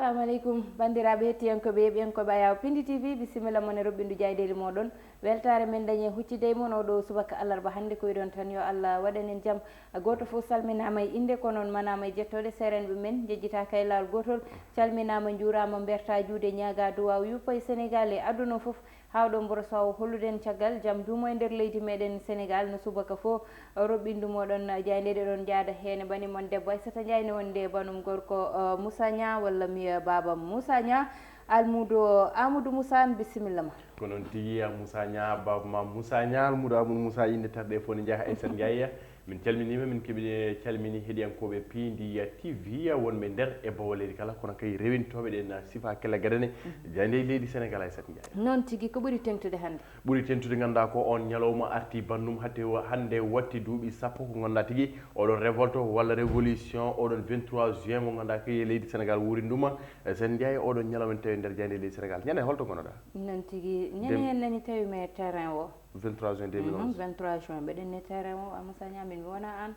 assalamu aleykum bandiraɓe hettiyankoɓe ɓiyankoɓe ayaw Pindi TV bisimilla moon e roɓɓindu jaydeli moɗon weltare men dañi huccide e moon oɗo subaka alarba hannde koyɗon tan yo Allah waɗanen jaam goto foof salminama e inde ko noon manama e jettoɗe serenɓe men jejjita kay lawol gotol calminama juurama berta juude ñaaga duwaw yuppa e Sénégal e aduna foof hawɗo mboro saw holluden caggal jaam duumo e nder leydi meɗen Sénégal no subaka fo roɓɓindu moɗon jaynede ɗon jaada hene banimon debbo Aissata Ndiaye ne wonde banum gorko Moussa Nia walla mi baba Moussa Nia almudo Amadou Moussa bisimilla ma ko noon tigi Moussa Nia baba ma Moussa Nia almudo Amadou Moussa inde tarde fof ne jaaha Aissata Ndiaye min calminima min keeɓi calmini heeɗiyankoɓe Pindi TV wonɓe nder e Bawol leydi kala kono kay rewintoɓe ɗen sifa kella gaɗane jande leydi Sénégal Aissata Ndiaye noon tigui ko ɓuuri tengtude hannde ɓuuri tentude ganduɗa ko on ñalawma arti bandum hande watti duuɓi sappo ko ganduɗa tigui oɗon révolte walla révolution oɗon 23 juin mo ganduɗa kay leydi Sénégal wuuri nduma sen Ndiaye oɗon ñalawma tawi nder jande leydi Sénégal ñande holto gonoɗa noon tigui ñande hen nani tawi me terrain o 23 juin 2011 23 juin mbeɗen ne terrain o Moussa Nia min mi wona an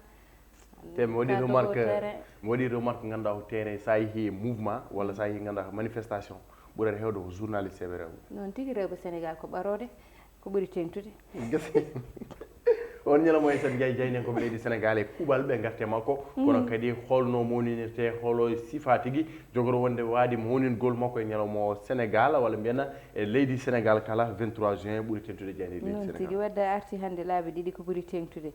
te mi waɗi remarque ganduɗa ko terrain sa yeehi mouvement walla sa yeehi ganduɗa ko manifestation ɓuurata hewde ko journaliste eɓe rewɓe noon tigui rewɓe Sénégal ko ɓarode ko ɓuuri tengtude on ñalawma Aissata Ndiaye jaynen koɓe leydi Sénégal e kuuɓal ɓe garte makko kono kadi holno mawninirte holo sifa tigui jogoro wonde waadi mawningol makko e ñalawma o Sénégal walla mbiyana e leydi Sénégal kala 23 juin ɓuuri tengtude jayde leydi Sénégal noon tigui wadde arti hannde laabi ɗiɗi ko ɓuuri tengtude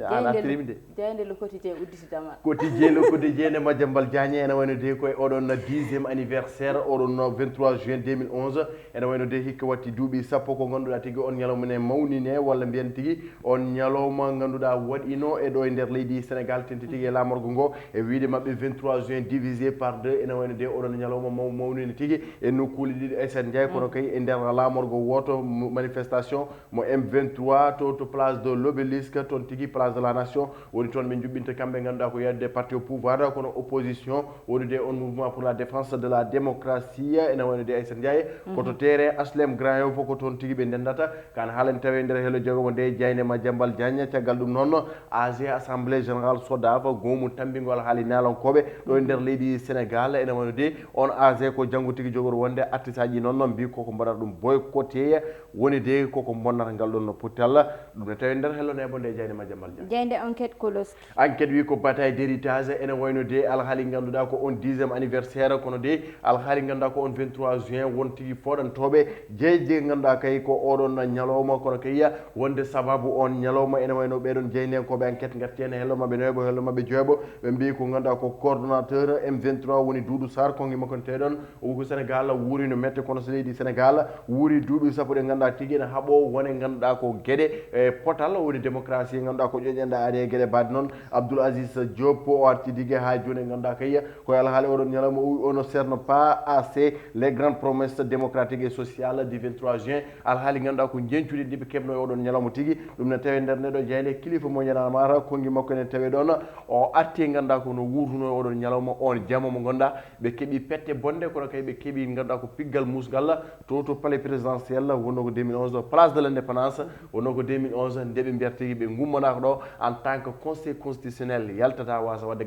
an artirimi de jayde le quotidien udditidama quotidien le quotidien de Madiambal Diagne ene wayno de koye oɗon 10e anniversaire oɗon 23 juin 2011 ene wayno de hikka watti duuɓi sappo ko ganduɗa tigui on ñalawma ne mawnine walla mbiyen tigui on ñalawma ganduɗa waɗino e ɗo e nder leydi Sénégal tenti tigui e lamorgo ngo e wiide mabɓe 23 juin divisé par 2 ene wayno de oɗon ñalawma mawnine tigui e nokkuji ɗiɗi Aissata Ndiaye kono kay e nder lamorgo woto manifestation mo M23 to place de l'Obélisque toon tigui place de la nation woni toon ɓe juɓɓinta kamɓe ganduɗa ko yadde parti au pouvoir kono opposition woni de on mouvement pour la défense de la démocratie ene wayno de Aissata Ndiaye koto terrain HLM Grand Yoff ko toon tigui ɓe ndendata kan haalani tawi nder hello jogomo nde Diayne Madiambal Diagne caggal ɗum noon AG assemblée générale SODAV gomum tambingol haali nalankoɓe ɗo e nder leydi Sénégal ene wayno de on AG ko janggo tigui jogoro wonde artisaji noon mbi koko mbaɗata ɗum boycotté woni de koko bonnata ngal ɗon puttal ɗum ne tawi nder hello nebo nde Diayne Madiambal Diagne jeyde enquête kolos enquête wi ko bataille d'héritage ene wayno de alhaali ganduɗa ko on 10e anniversaire kono de alhaali ganduɗa ko on 23 juin won tigui foɗantoɓe jeeje ganduɗa kay ko oɗon ñalawma kono kayya wonde sababu on ñalawma ene wayno ɓeɗon jeynenkoɓe enquête garti hen hello mabɓe noyɓo hello mabɓe joyɓo ɓe mbi ko ganduɗa ko coordonnateur M23 woni Doudou Sarr kongi makko teɗon o ko Sénégal wuuri no mette kono so leydi Sénégal wuuri duuɓi sappo ɗe ganduɗa tigui ene haaɓo wone ganduɗa ko gueɗe e potal woni démocratie ganduɗa ko ƴoƴenɗa ari e gueɗe badde noon Abdoul Aziz Diop o arti digui ha joni ganduɗa kayya koye alhaali oɗon ñalawma on ne cerne pas assez les grandes promesses démocratiques et sociales du 23 juin alhaali ganduɗa ko jencude ɗiɓe keɓno e oɗon ñalawma tigui ɗum ne tawi nder neɗo jeyde kilifa mo ñanamata kongi makko ene tawi ɗon o arti ganduɗa ko no wurtuno e oɗon ñalawma on jamma mo ganduɗa ɓe keeɓi pette bonde kono kay ɓe keeɓi ganduɗa ko piggal musgal to palais présidentiel wonno ko 2011 place de l'indépendance wonno ko 2011 nde ɓe mbiyata tigui ɓe gummanako ɗo en tant que conseil constitutionnel yaltata wasa wadde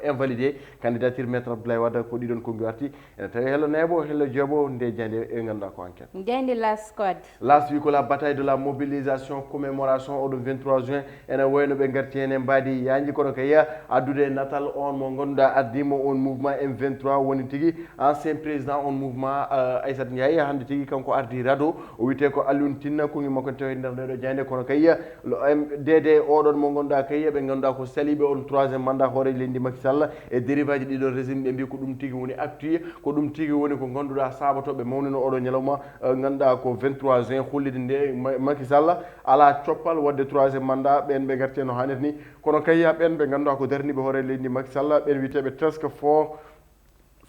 invalidé candidature maître Abdoulaye Wade ko ɗiɗon kongi arti ene tawi hello neebo hello jooɓo nde jande e ganduɗa ko enquête jeyde las squad las wi ko la bataille de la mobilisation commémoration oɗo 23 juin ene wayno ɓe garti hen e mbaadi yaji kono kayya addude natal on mo ganduɗa addimo on mouvement M23 woni tigui ancien président on mouvement Aissata Ndiaye hande tigui kanko ardi rado o wiyete ko Alioune Tine kongi makko tawi nder ndeɗo jande kono kayya DD oɗon mo ganduɗa kayya ɓe ganduɗa ko saliɓe on 3e mandat hoore leydi Macky Sall e dérive aji ɗiɗon régime ɓe mbi ko ɗum tigui woni actu ko ɗum tigui woni ko ganduɗa sabotoɓe mawnino oɗo ñalawma ganduɗa ko 23 juin hollide nde Macky Sall ala coppal wadde 3e mandat ɓen ɓe garti no hannirta ni kono kayya ɓen ɓe ganduɗa ko darniɓe hoore leydi Macky Sall ɓen witeɓe task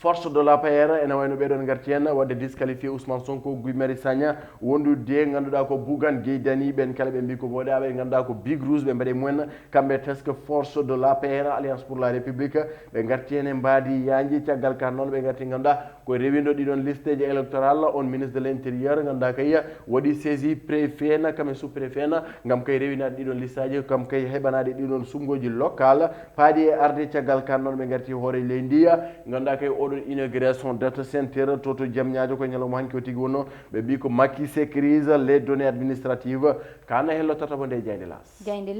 force de la PR ene wayno ɓeɗon garti hen wadde disqualifié Ousmane Sonko Guy Marius Sagna wondude ganduɗa ko Bougane Gueye Dany ɓen kala ɓe mbi ko woɗaɓe ganduɗa ko big rouge ɓe mbaɗe mumen kamɓe task force de la PR alliance pour la république ɓe garti hen e mbaadi yaji caggal kan noon ɓe garti ganduɗa ko rewindo ɗiɗon liste ji électoral on ministre de l' intérieur ganduɗa kay waɗi saisi préfet na kamen sous préfet na gam kay rewinade ɗiɗon liste aji kam kay heɓanade ɗiɗon sumgoji local paadi e arde caggal kan noon ɓe garti hoore leydi ganduɗa kay oɗon inauguration data center toto Diamniadio ko ñalawma hanki o tigi wonno ɓe mbi ko Macky sécurise les données administratives kana hello tata mo nde jayde las jayde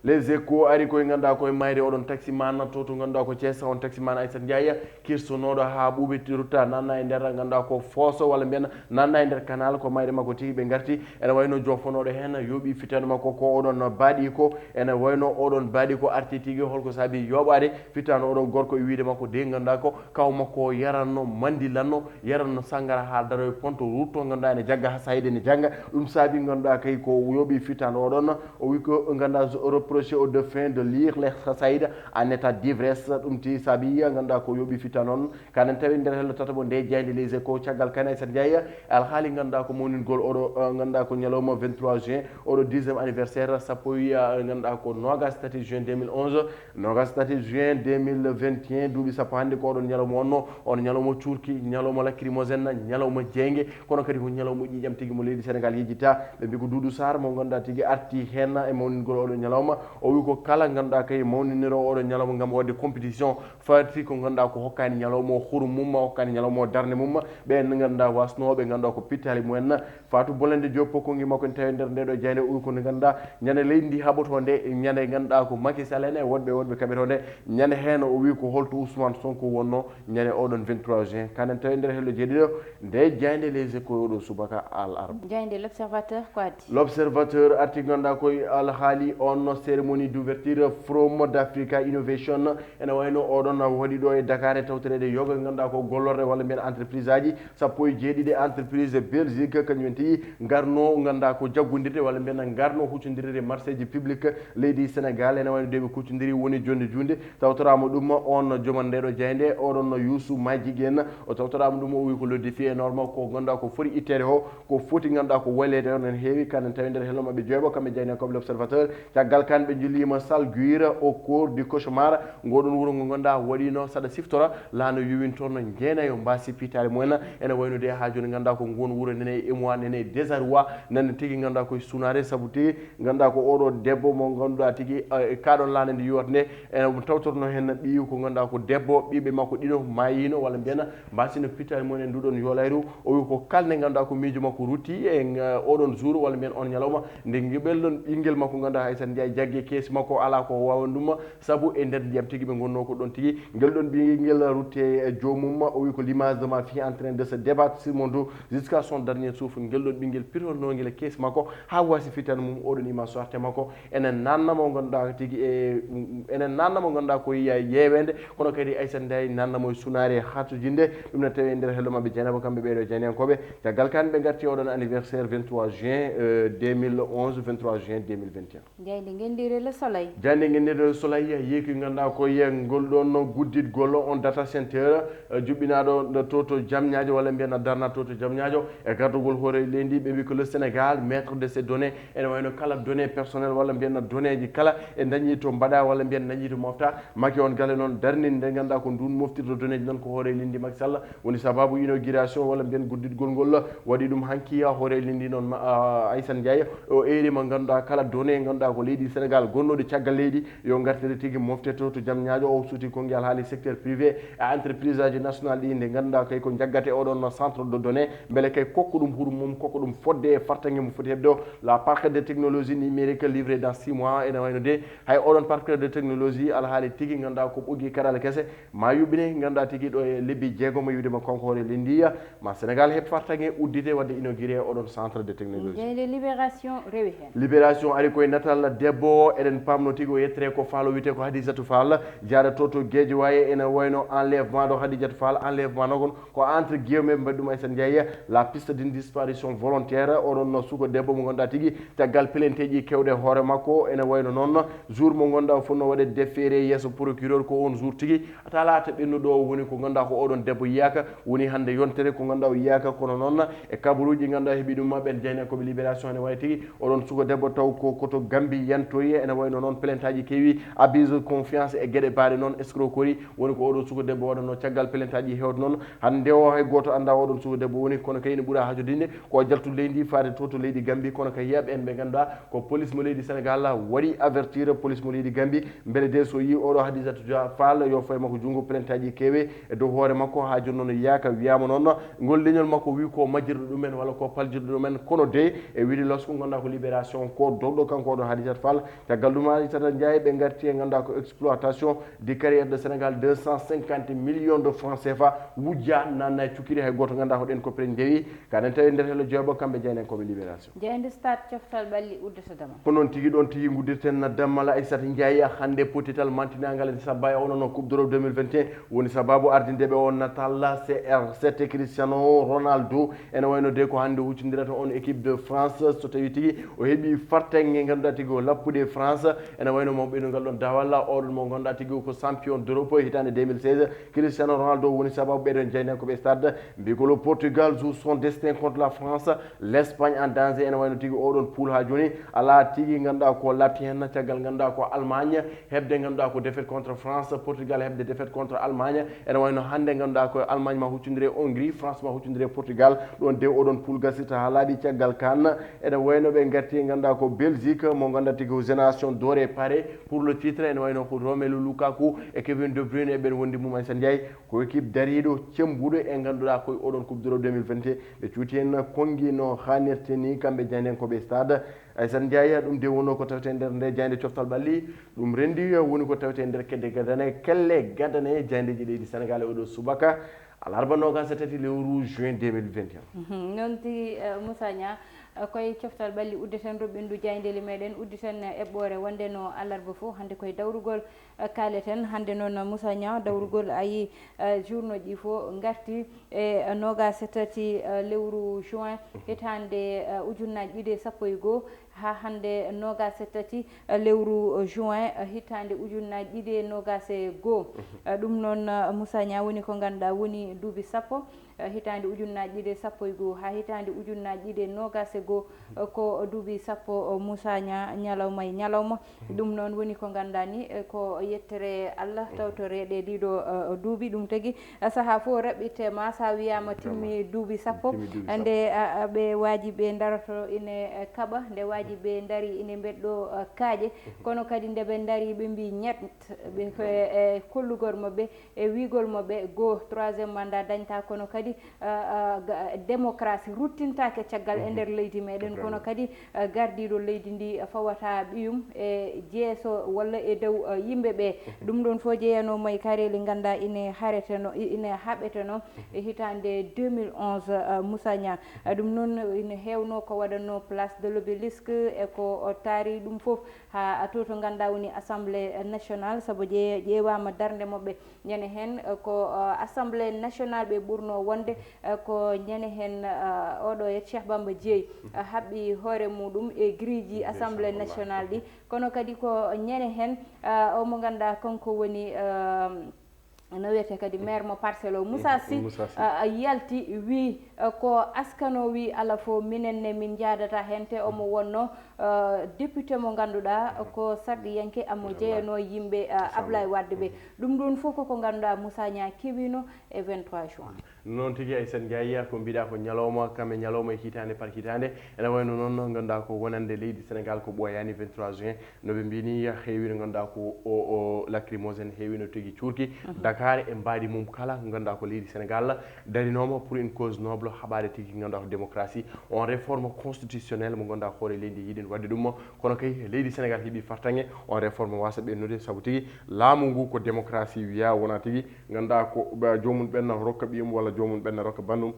les échos ari koye ganduɗa koye mayre oɗon taximan toto ganduɗa ko Thiès on taximan Aissata Ndiaye kirsonoɗo ha ɓuuɓi rutta nanna e nder ganduɗa ko fooso walla mbiyen nanna e nder canal ko mayre makko tigi ɓe garti ene wayno jofonoɗo hen yooɓi fitande makko ko oɗon baaɗi ko ene wayno oɗon baaɗi ko arti tigi holko saabi yoɓade fitano oɗon gorko e wiide makko de ganduɗa ko kaw makko yaranno mandilanno yaranno sangara ha daroye ponto rutto ganduɗa ene jagga ha sayde ne jangga ɗum saabi ganduɗa kay ko yooɓi fitano oɗon o wi ko ganduɗa reproché au défunt de lire les Saïd en état d'ivresse ɗum ti saabi ganduɗa ko yooɓi fitano on kanen tawi nder hello tata mo nde jayde les échos caggal kane Aissata Ndiaye alhaali ganduɗa ko mawningol oɗo ganduɗa ko ñalawma 23 juin oɗo 10e anniversaire sappo wiya ganduɗa ko nogas tati juin 2011 nogas tati juin 2021 duuɓi sappo hannde ko oɗon ñalawma onno on ñalawma cuurki ñalawma lacrymogène ñalawma jeygue kono kadi ko ñalawma ƴiƴam tigui mo leydi Sénégal yejjita ɓe mbi ko Doudou Sarr mo ganduɗa tigui arti hen e mawningol oɗo ñalawma o wi ko kala ganduɗa kay mawniniro oɗo ñalawma gam wadde compétition fati ko ganduɗa ko hokkani ñalawma o hurum mum hokkani ñalawma o darde mum ɓen ganduɗa wasnoɓe ganduɗa ko pittali mumen Fatou Bolende Diop kongi makko tawi nder ndeɗo jayde o wi ko ganduɗa ñande leydi ndi haɓoto nde ñande ganduɗa ko Macky Sall ene wonɓe kaɓeto nde ñande hen o wi ko holto Ousmane Sonko wonno ñande oɗon 23 juin kanen tawi nder hello jeeɗiɗo nde jayde les échos oɗo subaka al arba jayde l'observateur ko addi l'observateur arti ganduɗa koye alhaali on cérémonie d'ouverture Forum d'Africa Innovation ene wayno oɗon waɗi ɗo e Dakar e tawtorede yoga ganduɗa ko gollorde walla mbiyen entreprise aji sappo e jeeɗiɗi entreprise Belgique kañumen tigui garno ganduɗa ko jaggodirde walla mbiyen garno huccodirde marché ji public leydi Sénégal ene wayno deɓe kuccodiri woni jonde junde tawtorama ɗum on joman ndeɗo jeyde oɗon Youssou Madjiguène o tawtorama ɗum o wi ko le défi énorme ko ganduɗa ko foti ittede ho ko foti ganduɗa ko waylede on en heewi kanen tawi nder hello mabɓe jooɓo kamɓe jeyne comme l'observateur caggal kan ɓe jillima salguire au cours du cauchemar ngoɗon wuuro ngo ganduɗa waɗino saɗa siftora laano yuwin toon no jeenayo mbasi pitali mumen ene wayno de ha joni ganduɗa ko ngon wuuro nene émoi nene désarroi nane tigui ganduɗa koye sunare saabu tigui ganduɗa ko oɗo debbo mo ganduɗa tigui kaɗon laande nde yiwata nde ene tawtorno hen ɓiiw ko ganduɗa ko debbo ɓiɓe makko ɗiɗo mayino walla mbiyana mbasino pitali mumen e nduɗon yolayru o wi ko kalde ganduɗa ko miijo makko rutti e oɗon jour walla mbiyen on ñalawma nde ɓelɗon ɓinguel makko ganduɗa Aissata Ndiaye jaggue keesi makko ala ko wawan ɗum saabu e nder ndiyam tigui ɓe gonno ko ɗon tigui guel ɗon ɓinguel rutte e jomum o wi ko l'image de ma fille en train de se débattre sur mon dos jusqu'à son dernier souffle guel ɗon ɓinguel pironnogel e keesi makko ha wasi fitane mum oɗon image sorte makko enen nannamo ganduɗa tigui e enen nannamo ganduɗa ko yewede kono kadi Aissata Ndiaye nannamo e sunare hatojinde ɗum ne tawi nder hello mabɓe Dieynaba kamɓe ɓeɗo jeynenkoɓe caggal kan ɓe garti oɗon anniversaire 23 juin 2011 23 juin 2021 jayde gendire le soleil jande gendire le soleil yeeki ganduɗa koye ngol ɗon gudditgol on data center juɓɓinaɗo toto Diamniadio walla mbiyen darna toto Diamniadio e gardugol hoore leydi ɓe wi ko le Sénégal maître de ces données ene wayno kala données personnel walla mbiyen données ji kala e dañi to mbaɗa walla mbiyen dañi to mofta Macky on galle noon darni nde ganduɗa ko ndun moftirde données ji noon ko hoore leydi Macky Sall woni sababu inauguration walla mbiyen gudditgol ngol waɗi ɗum hankiya hoore leydi noon Aissata Ndiaye o erima ganduɗa kala données ganduɗa ko leydi Sénégal gonnoɗe caggal leydi yo gartede tigui mofte to Diamniadio o suuti konngel haali secteur privé e entreprise aji national ɗi nde ganduɗa kay ko jaggate oɗon centre de données beele kay kokko ɗum hurum mum kokko ɗum fodde e fartangue mum foti hebde o la parc de technologie numérique livré dans 6 mois ene wayno de hay oɗon parc de technologie alhaali tigui ganduɗa ko ɓogui karala kese ma yuɓɓine ganduɗa tigui ɗo e lebbi jeegomo wiidema konko hoore lendiya ma Sénégal heɓ fartangue uddite wadde inauguré oɗon centre de technologie jeyde libération rewi hen libération ari koye natal debbo eɗen pamno tigui o yettere ko faalo wiyete ko Hadisatou Fall jaarato to Guédiawaye ene wayno enlèvement ɗo Hadisatou Fall enlèvement noon ko entre guillemets mbaɗi ɗum Aissata Ndiaye la piste d'une disparition volontaire oɗon suko debbo mo ganduɗa tigui caggal pelenteji kewɗe hoore makko ene wayno noon jour mo ganduɗa fonno waɗe déféré yesso procureur ko on jour tigui talata ɓennuɗo o woni ko ganduɗa ko oɗon debbo yiyaka woni hande yontere ko ganduɗa o yiyaka kono noon e kabaruji ganduɗa heeɓi ɗum ɓen jeyne koɓe libération ene wayi tigui oɗon suko debbo taw ko koto Gambie yantoyi ene wayno noon pelentaji keewi abuse confiance e gueɗe baɗe noon escroquerie woni ko oɗon suko debbo waɗano caggal pelentaji hewde noon hande o hay goto anda oɗon suko debbo woni kono kayine ɓuura hajodinde ko jaltude leydi faade to leydi Gambie kono kay yiyaɓe en ɓe ganduɗa ko police mo leydi Sénégal waɗi avertir police mo leydi Gambie beele de so yi oɗo Hadisatou Fall yo faye makko junggo pelentaji keewi heewi e dow hoore makko ha joni noon yiyaka wiyama noon ngol leñol makko wi ko majjirɗo ɗumen walla ko paljirɗo ɗumen kono de e wiide lorsque ganduɗa ko libération ko dowɗo kanko ɗo Hadisat Fall caggal ɗum Hadisata Ndiaye ɓe garti e ganduɗa ko exploitation du carrière de Sénégal 250 millions de francs CFA wujja nanna cukkiri hay goto ganduɗa hoɗen ko prene jeewi kanen tawi nder helo jeeɓo kamɓe jeynen koɓe libération jeyde stade coftal ɓalli uddata dama ko noon tigui ɗon tigui guddirten dammal Aissata Ndiaye hande potital mantinagal e sabba e onono coupe d'Europe 2021 woni sababu ardindeɓe on natal CR7 Cristiano Ronaldo ene wayno de ko hande huccodirata on équipe de France so tawi tigui o heeɓi fartenge ganduɗa tigui o lappude France ene wayno mawɓe ɗo ngal ɗon dawalla oɗon mo ganduɗa tigui ko champion d'Europe hitande 2016 Cristiano Ronaldo woni sababu ɓeɗon jeynen koɓe stade mbi ko le Portugal joue son destin contre la France, l'Espagne en danger ene wayno tigui oɗon poule ha joni ala tigui ganduɗa ko latti hen caggal ganduɗa ko Allemagne hebde ganduɗa ko défaite contre France, Portugal hebde défaite contre Allemagne ene wayno hande ganduɗa ko Allemagne ma huccodiri Hongrie, France ma huccodiri Portugal ɗon de oɗon poule gasita ha laaɓi caggal kan ene wayno ɓe garti ganduɗa ko Belgique mo ganduɗa tigui génération doré paré pour le titre ene wayno ko Romelu Lukaku e Kevin De Bruyne e ɓen wondi mum Aissata Ndiaye ko équipe dariɗo cembuɗo e ganduɗa koye oɗon coupe d'Europe 2021 ɓe cuuti hen kongui no hannirte ni kamɓe jeynen koɓe stade Aissata Ndiaye ɗum de wonno ko tawete nder nde jayde coftal ɓalli ɗum rendi woni ko tawete nder kedde gadane kelle gadane jayndeji leydi Sénégal e oɗo subaka alarba nogas e tati lewru juin 2021 noon tigui Moussa Nia koye coftal ɓalli uddeten roɓɓindu jayndeli meɗen udditen eɓɓore wonde no alarba fof hande koye dawrugol kaleten hande noon Moussa Nia dawrugol a yi journée ji fof garti e nogas e tati lewru juin hitande ujunnaje ɗiɗi e sappo e goho ha hande nogas e tati lewru juin hitande ujunnaje ɗiɗi e nogas e goho ɗum noon Moussa Nia woni ko ganduɗa woni duuɓi sappo hitande ujunnaje ɗiɗi e sappo e goho ha hitande ujunnaje ɗiɗi e nogas e goho ko duuɓi sappo Moussa Nia ñalawma e ñalawma ɗum noon woni ko ganduɗa ni ko yettere Allah tawtoreɗe ɗiɗo duuɓi ɗum tagui saaha fof raɓɓittema sa wiyama timmi duuɓi sappo nde ɓe waji ɓe daroto ine kaɓa nde waji ɓe daari ine mbeɗɗo kaaƴe kono kadi nde ɓe daari ɓe mbi ñett ɓe e kollugol mabɓe e wigol mabɓe goho troisiéme mandat dañta kono kadi démocratie ruttintake caggal e nder leydi meɗen kono kadi gardiɗo leydi ndi fawata ɓiyum e jeeso walla e dow yimɓeɓe ɗum ɗon fo jeeyanomo e kareli ganduɗa ine hareteno ine haɓeteno e hitande 2011 Moussa Nia ɗum noon ine hewno ko waɗanno place de l'Obélisque e ko taari ɗum foof ha to to ganduɗa woni assemblée nationale saabu ƴeewama darde mabɓe ñande hen ko assemblée nationale ɓe ɓurno wonde ko ñande hen oɗo e Cheikh Bamba Dièye haɓɓi hoore muɗum e grille ji assemblée nationale ɗi kono kadi ko ñande hen omo ganduɗa kanko woni no wiyete kadi maire mo Parcelles o Moussa Sy yalti wi ko askano wi ala fo minenne min jadata hen te omo wonno député mo ganduɗa ko sarɗiyanke amo jeyano yimɓe Ablaye Wade ɓe ɗum ɗon fof koko ganduɗa Moussa Nia keɓino e 23 juin noon tigui Aissata Ndiaye ko mbiɗa ko ñalawma kamɓe ñalawma e hitande par hitande ene wayno noon ganduɗa ko wonande leydi Sénégal ko ɓooyani 23 juin noɓe mbini heewi no ganduɗa ko o lacrymogène heewi no tigui cuurki Dakar e mbaɗi mum kala ganduɗa ko leydi Sénégal darinoma pour une cause noble haɓade tigui ganduɗa ko démocratie on réforme constitutionnelle mo ganduɗa hoore leydi yiɗen wadde ɗum kono kay leydi Sénégal heeɓi fartange on réforme wasa ɓennude saabu tigui laamu ngu ko démocratie wiya wona tigui ganduɗa ko jomum ɓenna rokka ɓiyum walla jomum ɓenna rokka bandum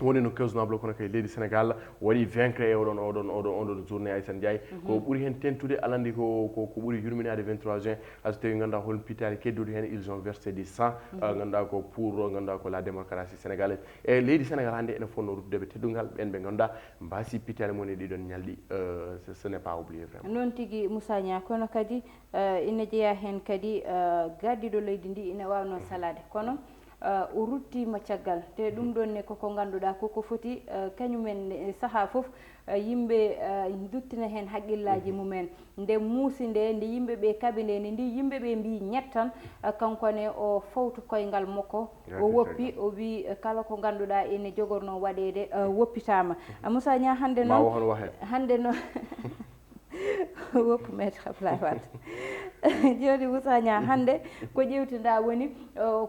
woni no cause noble kono kay leydi Sénégal waɗi vaincre e oɗon journée Aissata Ndiaye ko ɓuuri hen tentude alandi ko ɓuuri yurminade 23 juin hayso tawi ganduɗa hol pitali keddude hen ils ont versé du sang ganduɗa ko pour ganduɗa ko la démocratie sénégalaise e leydi Sénégal hande ene fonno ruttudeɓe teddugal ɓen ɓe ganduɗa mbasi pitali mon e ɗiɗon ñalɗi ce n'est pas oublié vraiment noon tigui Moussa Nia kono kadi ine jeeya hen kadi gardiɗo leydi ndi ine wawno salade kono o ruttima caggal te ɗum ɗon ne koko ganduɗa koko foti kañumen saaha foof yimɓe duttina hen haqqillaji mumen nde muusi nde nde yimɓeɓe kaaɓi nde ndi yimɓeɓe mbi ñettan kankone o fawtu koyngal makko o woppi o wi kala ko ganduɗa ene jogorno waɗede woppitama Moussa Nia hande noon hande noon woppu maître Ablaye Wade joni Moussa Niang hande ko ƴewtinɗa woni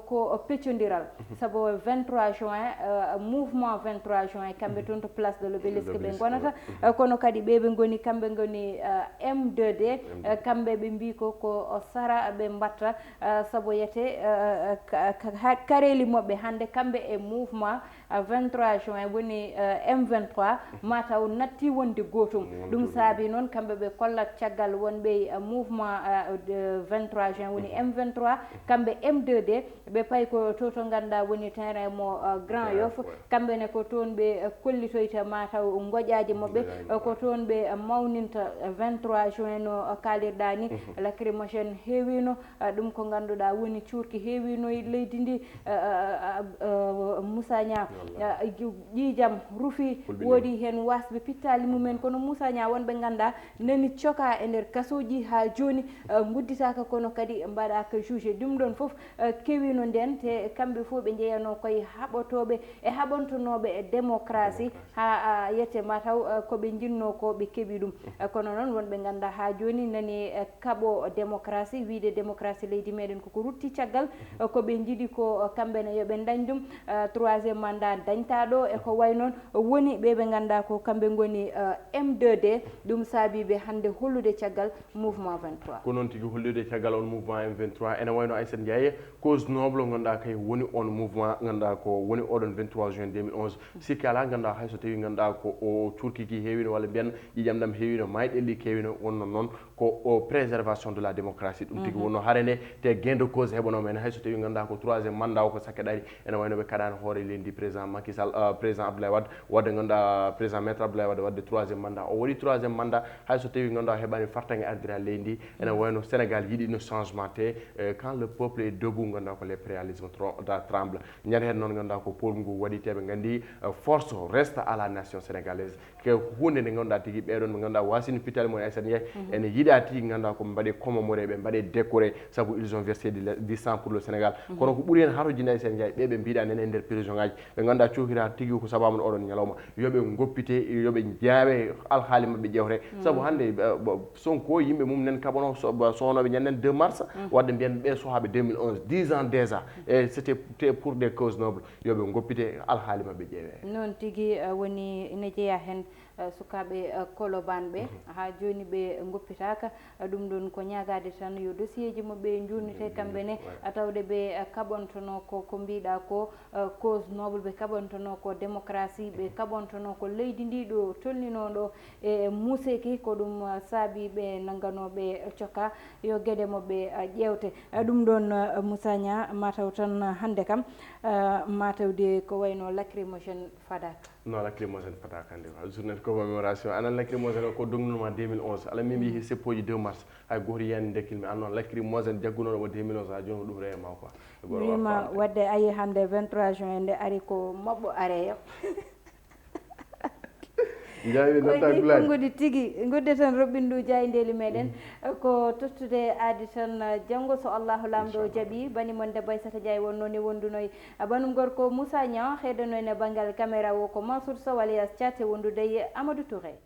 ko peccodiral saabu 23 juin mouvement 23 juin kamɓe toon to place de l'Obélisque ɓe gonata kono kadi ɓeɓe goni kamɓe goni M2D kamɓe ɓe mbi ko sara ɓe mbatta saabu yete kareli moɓɓe hande kamɓe e mouvement 23 juin woni M23 mataw natti wonde gotum ɗum saabi noon kamɓe ɓe kollat caggal wonɓe mouvement 23 juin woni M23 kamɓe M2D ɓe payi ko to ganduɗa woni terrain mo Grand Yoff kamɓene ko toon ɓe kollitoyta mataw goƴaji mabɓe ko toon ɓe mawninta 23 juin no kalirɗa ni lacrymogène heewino ɗum ko ganduɗa woni cuurki heewino e leydi ndi Moussa Niang ƴiijam ruufi woodi hen wasɓe pittali mumen kono Moussa Niang wonɓe ganduɗa nani coka e nder kasoji ha joni gudditaka kono kadi mbaɗaka jugé ɗum ɗon foof kewino nden te kamɓe fof ɓe jeeyano koye haɓotoɓe e haɓontonoɓe e démocratie ha yette mataw koɓe jinno ko ɓe keeɓi ɗum kono noon wonɓe ganduɗa ha joni nani kaaɓo démocratie wiide démocratie leydi meɗen koko rutti caggal koɓe jiiɗi ko kamɓene yoɓe dañ ɗum troisiéme mandat dañtaɗo e ko way noon woni ɓeɓe ganduɗa ko kamɓe goni M2D ɗum saabiɓe hande hollude caggal mouvement 23 ko noon tigui hollude caggal on mouvement M23 ene wayno Aissata Ndiaye cause noble ganduɗa kay woni on mouvement ganduɗa ko woni oɗon 23 juin 2011 sikki ala ganduɗa hayso tawi ganduɗa ko o curkiki heewino walla mbiyen ƴiƴam ɗam heewino mayɗelli kewino wonno noon ko préservation de la démocratie ɗum tigui wonno harene te gain de cause heɓanoma hen hayso tawi ganduɗa ko troisiéme mandat o ko sakke ɗari ene wayno ɓe kaɗani hoore lendi président Macky Sall président Abdoulaye Wade wadde ganduɗa président maître Abdoulaye Wade wadde troisiéme mandat o waɗi troisiéme mandat hayso tawi ganduɗa heɓani fartange ardira leydi ene wayno Sénégal yiɗino changement te quand le peuple est debout ganduɗa ko les préalismes tremble ñande hen noon ganduɗa ko pol ngu waɗi teɓe gandi force reste à la nation sénégalaise ke hunde nde ganduɗa tigui ɓeɗon ɓe ganduɗa wasino pittali mo Aissata Ndiaye ene yiiɗa tigui ganduɗa ko mbaɗe commemoré ɓe mbaɗe décoré saabu ils ont versé du sang pour le Sénégal kono ko ɓuuri hen harojinde Aissata Ndiaye ɓeɓe mbiɗa nene e nder prison ngaji ɓe ganduɗa cohira tigui ko sababu oɗon ñalawma yoɓe goppite yoɓe jaawe alhaali mabɓe ƴewre saabu hande Sonko yimɓe mum nen kaɓano sohnoɓe ñanden 2 mars wadde mbiyen ɓe sohaɓe 2011 10 ans déjà et c'était pour des causes nobles yoɓe goppite alhaali mabɓe ƴeewe noon tigui woni ine jeeya hen sukaɓe Colobane ɓe ha joni ɓe goppitaka ɗum ɗon ko ñagade tan yo dossier ji mabɓe jurnite kamɓene tawde ɓe kaɓontono ko mbiɗa ko cause noble ɓe kaɓontono ko démocratie ɓe kaɓontono ko leydi ndi ɗo tolninoɗo e museki ko ɗum saabi ɓe nanganoɓe coka yo gueɗe mabɓe ƴewte ɗum ɗon Moussa Niang mataw tan hande kam matawde ko wayno lacrymogène fadaka non lacrymogène fataka hande journée de commémoration anan lacrymogène ko dongnuma 2011 ala min mbi seppoji 2 mars hay goto yani dekkilmi an noon lacrymogène jaggunoɗo 2011 ha joni ko ɗum réellement quoi wima wadde ayi hande 23 juin nde ari ko mabɓo areya konngudi tigui gudde tan Robindu Diaydeli meɗen ko tottude aadi tan janggo so Allahu lamɗo jaaɓi banimon debbo Aissata Ndiaye wonno ni wondunoy banum gorko Moussa Niang heɗono e banggal caméra o ko Mansour Sow alias Thiate wondude e Amadou Touré